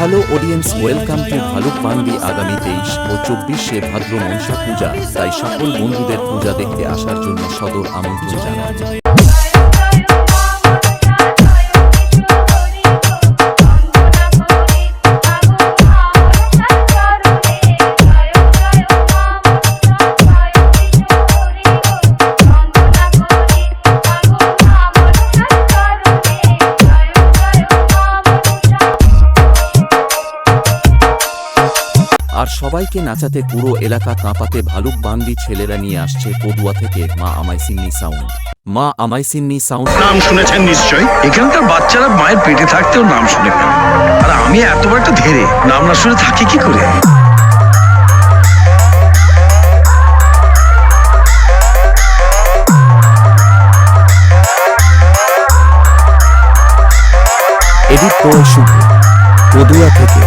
Hello audience, welcome to Bhalukbandi. আগামী 23 ও 24শে ভাদ্র মনসা পূজা, তাই সকল বন্ধুদের পূজা দেখতে আসার জন্য সদর আমন্ত্রণ জানাই। আর সবাইকে নাচাতে পুরো এলাকা কাঁপাতে ভালুকবান্দি ছেলেরা নিয়ে আসছে পদুয়া থেকে মা আমাইসিন্নি সাউন্ড। মা আমাইসিন্নি সাউন্ড নাম শুনেছেন নিশ্চয়ই। এখানকার বাচ্চারা মায়ের পেটে থাকতেও নাম শুনে ফেলে, আর আমি এত বড় একটা ধেরে নাম না শুনে থাকি কি করে? এডিট করে শুভ, পদুয়া থেকে।